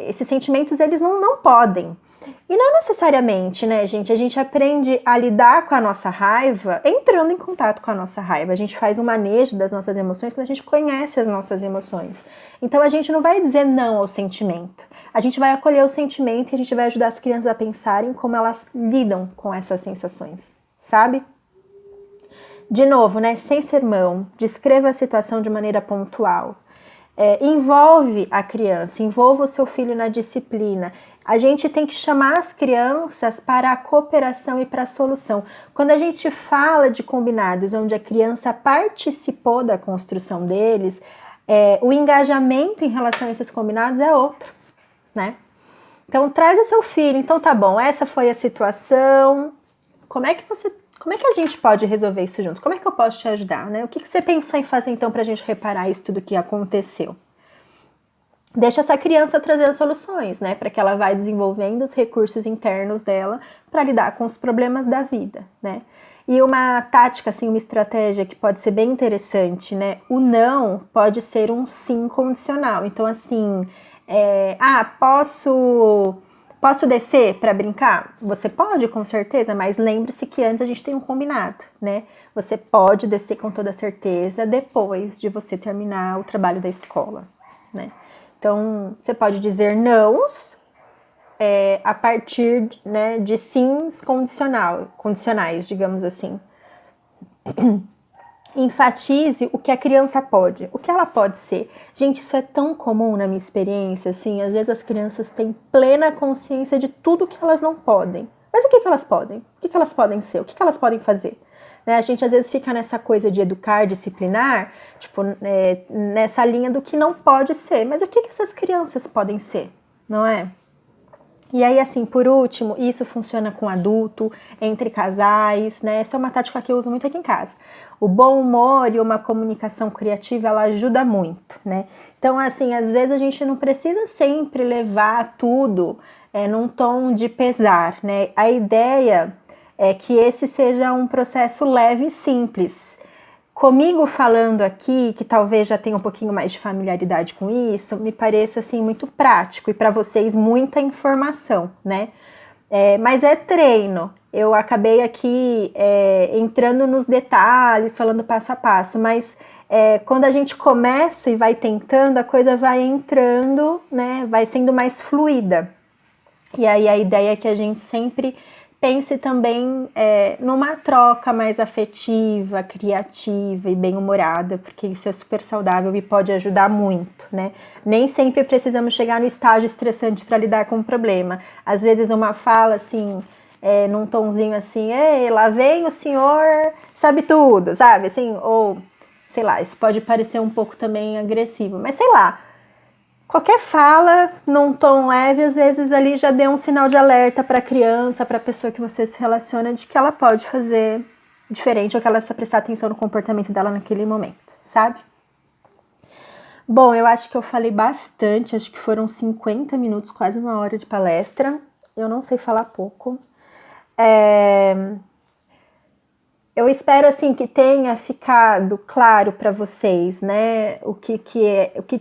Esses sentimentos, eles não podem. E não necessariamente, né, gente? A gente aprende a lidar com a nossa raiva entrando em contato com a nossa raiva. A gente faz um manejo das nossas emoções quando a gente conhece as nossas emoções. Então a gente não vai dizer não ao sentimento. A gente vai acolher o sentimento e a gente vai ajudar as crianças a pensarem como elas lidam com essas sensações, sabe? De novo, né, sem sermão, descreva a situação de maneira pontual. Envolve a criança, envolva o seu filho na disciplina. A gente tem que chamar as crianças para a cooperação e para a solução. Quando a gente fala de combinados onde a criança participou da construção deles, o engajamento em relação a esses combinados é outro, né? Então, traz o seu filho. Então, tá bom, essa foi a situação. Como é que a gente pode resolver isso junto? Como é que eu posso te ajudar, né? O que você pensou em fazer, então, pra gente reparar isso tudo que aconteceu? Deixa essa criança trazer as soluções, né? Para que ela vai desenvolvendo os recursos internos dela para lidar com os problemas da vida, né? E uma tática, assim, uma estratégia que pode ser bem interessante, né? O não pode ser um sim condicional. Então, assim, posso descer para brincar? Você pode, com certeza, mas lembre-se que antes a gente tem um combinado, né? Você pode descer com toda certeza depois de você terminar o trabalho da escola, né? Então, você pode dizer nãos a partir, né, de sims condicionais, digamos assim. Enfatize o que a criança pode, o que ela pode ser. Gente, isso é tão comum na minha experiência, assim, às vezes as crianças têm plena consciência de tudo que elas não podem. Mas o que elas podem? O que elas podem ser? O que elas podem fazer? Né? A gente às vezes fica nessa coisa de educar, disciplinar, tipo, nessa linha do que não pode ser. Mas o que essas crianças podem ser, não é? E aí, assim, por último, isso funciona com adulto, entre casais, né? Essa é uma tática que eu uso muito aqui em casa. O bom humor e uma comunicação criativa, ela ajuda muito, né? Então, assim, às vezes a gente não precisa sempre levar tudo num tom de pesar, né? A ideia é que esse seja um processo leve e simples. Comigo falando aqui, que talvez já tenha um pouquinho mais de familiaridade com isso, me pareça assim muito prático e para vocês muita informação, né? Mas é treino. Eu acabei aqui entrando nos detalhes, falando passo a passo, mas quando a gente começa e vai tentando, a coisa vai entrando, né? Vai sendo mais fluida. E aí a ideia é que a gente sempre pense também numa troca mais afetiva, criativa e bem-humorada, porque isso é super saudável e pode ajudar muito, né? Nem sempre precisamos chegar no estágio estressante para lidar com o problema. Às vezes uma fala assim, num tonzinho assim, ei, lá vem o senhor, sabe tudo, sabe? Assim, ou, sei lá, isso pode parecer um pouco também agressivo, mas sei lá, qualquer fala num tom leve, às vezes ali já deu um sinal de alerta para a criança, para a pessoa que você se relaciona, de que ela pode fazer diferente ou que ela precisa prestar atenção no comportamento dela naquele momento, sabe? Bom, eu acho que eu falei bastante, acho que foram 50 minutos, quase uma hora de palestra. Eu não sei falar pouco. Eu espero, assim, que tenha ficado claro para vocês, né, o que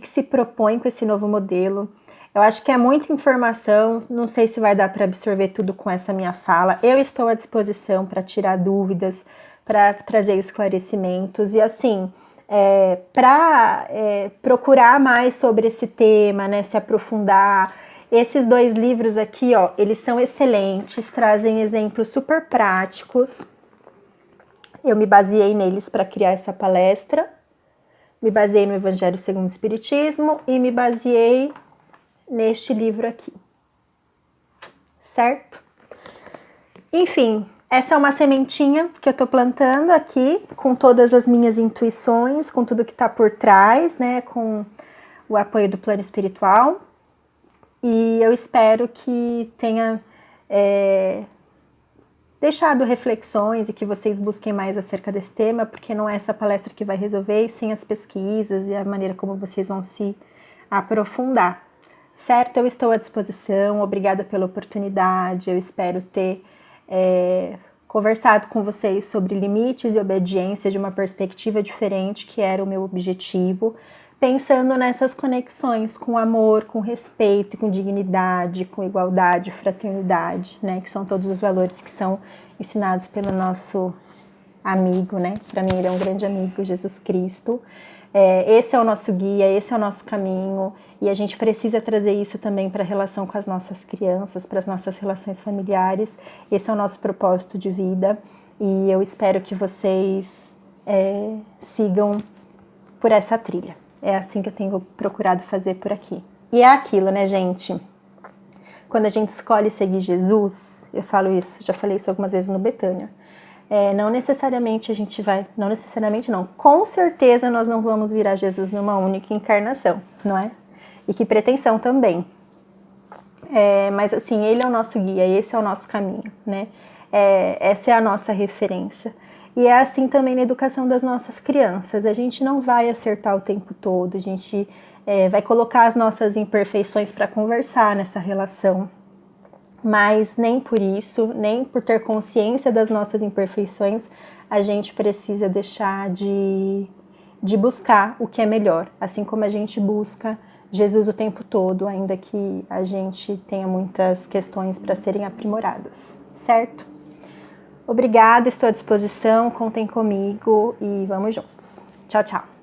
se propõe com esse novo modelo. Eu acho que é muita informação, não sei se vai dar para absorver tudo com essa minha fala. Eu estou à disposição para tirar dúvidas, para trazer esclarecimentos e, assim, para procurar mais sobre esse tema, né, se aprofundar. Esses 2 livros aqui, ó, eles são excelentes, trazem exemplos super práticos. Eu me baseei neles para criar essa palestra, me baseei no Evangelho segundo o Espiritismo e me baseei neste livro aqui, certo? Enfim, essa é uma sementinha que eu estou plantando aqui, com todas as minhas intuições, com tudo que está por trás, né, com o apoio do plano espiritual, e eu espero que tenha deixado reflexões e que vocês busquem mais acerca desse tema, porque não é essa palestra que vai resolver, e sim as pesquisas e a maneira como vocês vão se aprofundar, certo? Eu estou à disposição, obrigada pela oportunidade, eu espero ter conversado com vocês sobre limites e obediência de uma perspectiva diferente, que era o meu objetivo, pensando nessas conexões com amor, com respeito, com dignidade, com igualdade, fraternidade, né? Que são todos os valores que são ensinados pelo nosso amigo, né? Para mim ele é um grande amigo, Jesus Cristo. Esse é o nosso guia, esse é o nosso caminho, e a gente precisa trazer isso também para a relação com as nossas crianças, para as nossas relações familiares. Esse é o nosso propósito de vida, e eu espero que vocês sigam por essa trilha. É assim que eu tenho procurado fazer por aqui. E é aquilo, né, gente? Quando a gente escolhe seguir Jesus, eu falo isso, já falei isso algumas vezes no Betânia, não necessariamente a gente vai, não necessariamente não, com certeza nós não vamos virar Jesus numa única encarnação, não é? E que pretensão também. Mas assim, ele é o nosso guia, esse é o nosso caminho, né? Essa é a nossa referência. E é assim também na educação das nossas crianças. A gente não vai acertar o tempo todo, a gente vai colocar as nossas imperfeições para conversar nessa relação. Mas nem por isso, nem por ter consciência das nossas imperfeições, a gente precisa deixar de buscar o que é melhor. Assim como a gente busca Jesus o tempo todo, ainda que a gente tenha muitas questões para serem aprimoradas, certo? Obrigada, estou à disposição, contem comigo e vamos juntos. Tchau, tchau.